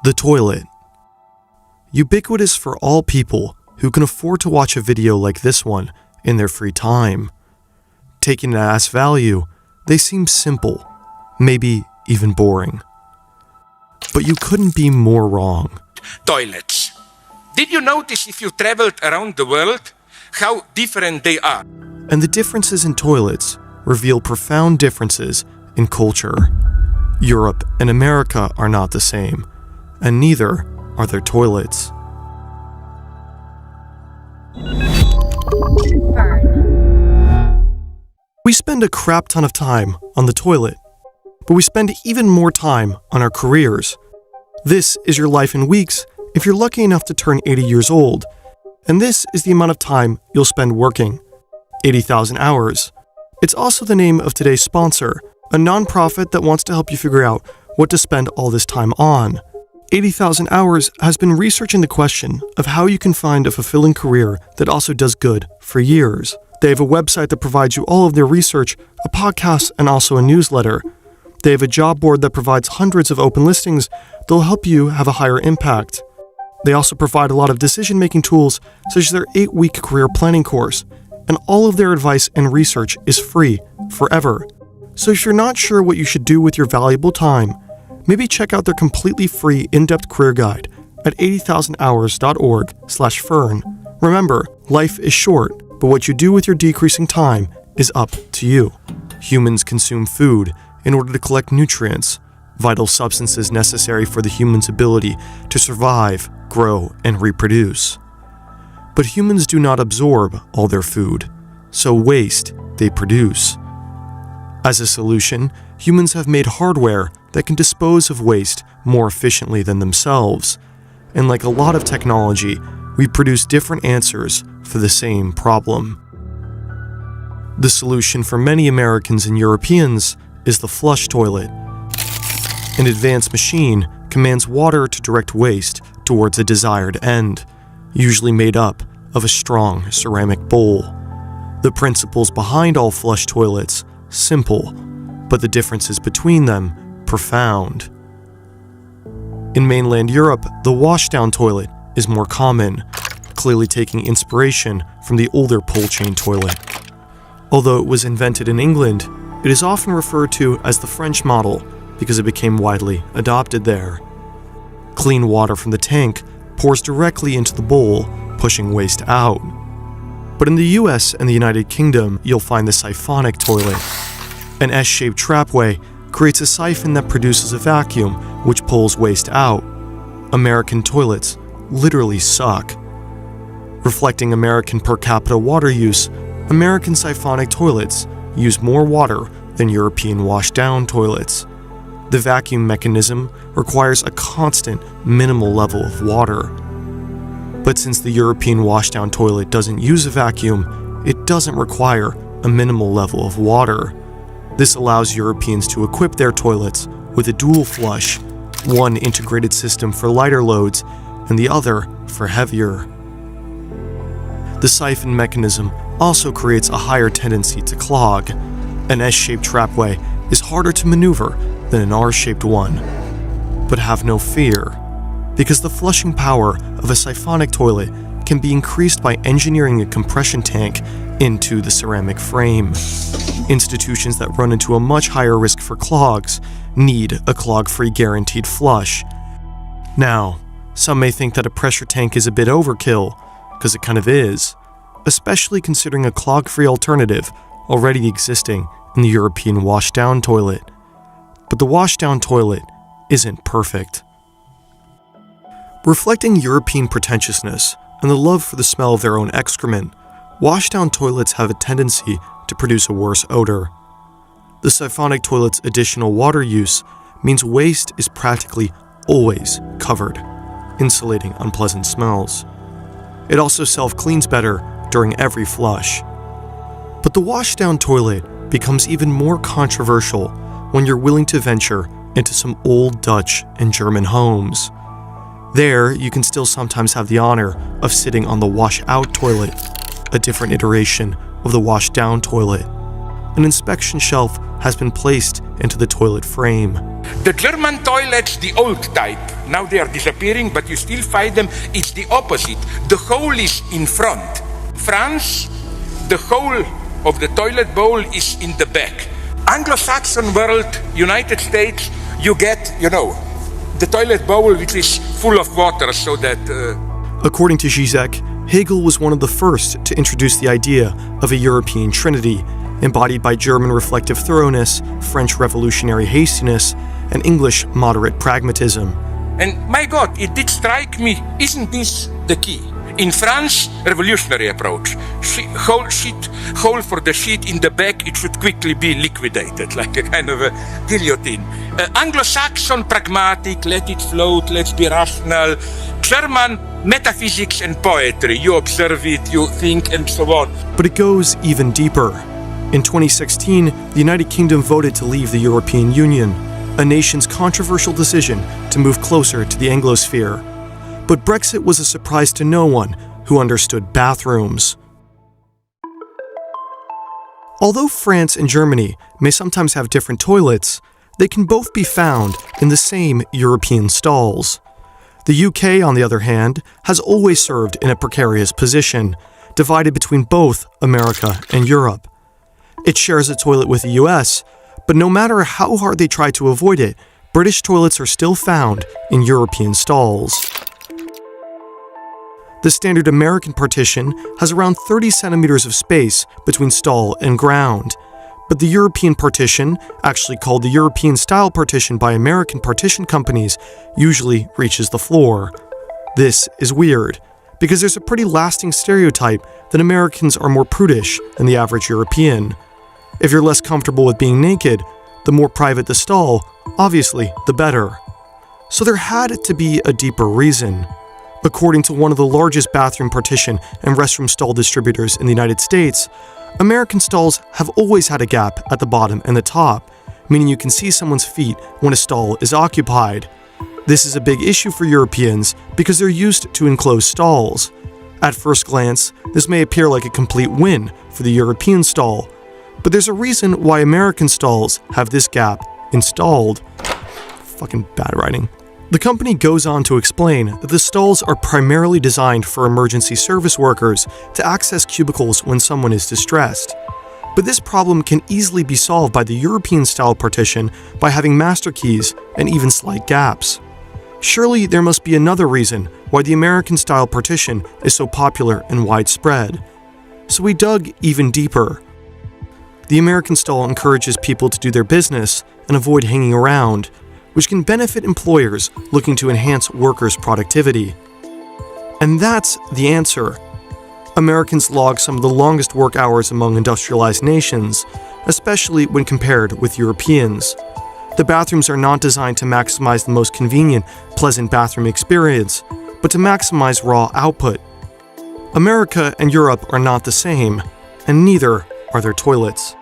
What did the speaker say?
The toilet. Ubiquitous for all people who can afford to watch a video like this one in their free time. Taken at face value, they seem simple, maybe even boring. But you couldn't be more wrong. Toilets. Did you notice if you traveled around the world how different they are? And the differences in toilets reveal profound differences in culture. Europe and America are not the same, and neither are their toilets. We spend a crap ton of time on the toilet, but we spend even more time on our careers. This is your life in weeks if you're lucky enough to turn 80 years old, and this is the amount of time you'll spend working, 80,000 hours. It's also the name of today's sponsor, a nonprofit that wants to help you figure out what to spend all this time on. 80,000 Hours has been researching the question of how you can find a fulfilling career that also does good for years. They have a website that provides you all of their research, a podcast, and also a newsletter. They have a job board that provides hundreds of open listings that will help you have a higher impact. They also provide a lot of decision-making tools, such as their 8-week career planning course, and all of their advice and research is free, forever. So if you're not sure what you should do with your valuable time, maybe check out their completely free in-depth career guide at 80,000hours.org/fern. Remember, life is short, but what you do with your decreasing time is up to you. Humans consume food in order to collect nutrients, vital substances necessary for the human's ability to survive, grow, and reproduce. But humans do not absorb all their food, so waste they produce. As a solution, humans have made hardware that can dispose of waste more efficiently than themselves. And like a lot of technology, we produce different answers for the same problem. The solution for many Americans and Europeans is the flush toilet. An advanced machine commands water to direct waste towards a desired end, usually made up of a strong ceramic bowl. The principles behind all flush toilets simple, but the differences between them profound. In mainland Europe, the washdown toilet is more common, clearly taking inspiration from the older pole chain toilet. Although it was invented in England, it is often referred to as the French model because it became widely adopted there. Clean water from the tank pours directly into the bowl, pushing waste out. But in the US and the United Kingdom, you'll find the siphonic toilet. An S-shaped trapway creates a siphon that produces a vacuum which pulls waste out. American toilets literally suck. Reflecting American per capita water use, American siphonic toilets use more water than European washdown toilets. The vacuum mechanism requires a constant minimal level of water. But since the European washdown toilet doesn't use a vacuum, it doesn't require a minimal level of water. This allows Europeans to equip their toilets with a dual flush, one integrated system for lighter loads and the other for heavier. The siphon mechanism also creates a higher tendency to clog. An S-shaped trapway is harder to maneuver than an R-shaped one. But have no fear, because the flushing power of a siphonic toilet can be increased by engineering a compression tank into the ceramic frame. Institutions that run into a much higher risk for clogs need a clog-free guaranteed flush. Now, some may think that a pressure tank is a bit overkill, because it kind of is, especially considering a clog-free alternative already existing in the European washdown toilet. But the washdown toilet isn't perfect. Reflecting European pretentiousness and the love for the smell of their own excrement, washdown toilets have a tendency to produce a worse odor. The siphonic toilet's additional water use means waste is practically always covered, insulating unpleasant smells. It also self-cleans better during every flush. But the washdown toilet becomes even more controversial when you're willing to venture into some old Dutch and German homes. There, you can still sometimes have the honor of sitting on the wash-out toilet, a different iteration of the wash-down toilet. An inspection shelf has been placed into the toilet frame. The German toilets, the old type, Now they are disappearing, but you still find them. It's the opposite. The hole is in front. France, the hole of the toilet bowl is in the back. Anglo-Saxon world, United States, you get, the toilet bowl which is full of water so that... According to Zizek, Hegel was one of the first to introduce the idea of a European trinity, embodied by German reflective thoroughness, French revolutionary hastiness, and English moderate pragmatism. And my God, it did strike me, isn't this the key? In France, revolutionary approach. Hole for the sheet in the back, it should quickly be liquidated, like a kind of a guillotine. Anglo-Saxon, pragmatic, let it float, let's be rational. German, metaphysics and poetry. You observe it, you think, and so on. But it goes even deeper. In 2016, the United Kingdom voted to leave the European Union, a nation's controversial decision to move closer to the Anglosphere. But Brexit was a surprise to no one who understood bathrooms. Although France and Germany may sometimes have different toilets, they can both be found in the same European stalls. The UK, on the other hand, has always served in a precarious position, divided between both America and Europe. It shares a toilet with the US, but no matter how hard they try to avoid it, British toilets are still found in European stalls. The standard American partition has around 30 centimeters of space between stall and ground, but the European partition, actually called the European-style partition by American partition companies, usually reaches the floor. This is weird, because there's a pretty lasting stereotype that Americans are more prudish than the average European. If you're less comfortable with being naked, the more private the stall, obviously, the better. So there had to be a deeper reason. According to one of the largest bathroom partition and restroom stall distributors in the United States, American stalls have always had a gap at the bottom and the top, meaning you can see someone's feet when a stall is occupied. This is a big issue for Europeans because they're used to enclosed stalls. At first glance, this may appear like a complete win for the European stall, but there's a reason why American stalls have this gap installed. Fucking bad writing. The company goes on to explain that the stalls are primarily designed for emergency service workers to access cubicles when someone is distressed. But this problem can easily be solved by the European-style partition by having master keys and even slight gaps. Surely there must be another reason why the American-style partition is so popular and widespread. So we dug even deeper. The American stall encourages people to do their business and avoid hanging around, which can benefit employers looking to enhance workers' productivity. And that's the answer. Americans log some of the longest work hours among industrialized nations, especially when compared with Europeans. The bathrooms are not designed to maximize the most convenient, pleasant bathroom experience, but to maximize raw output. America and Europe are not the same, and neither are their toilets.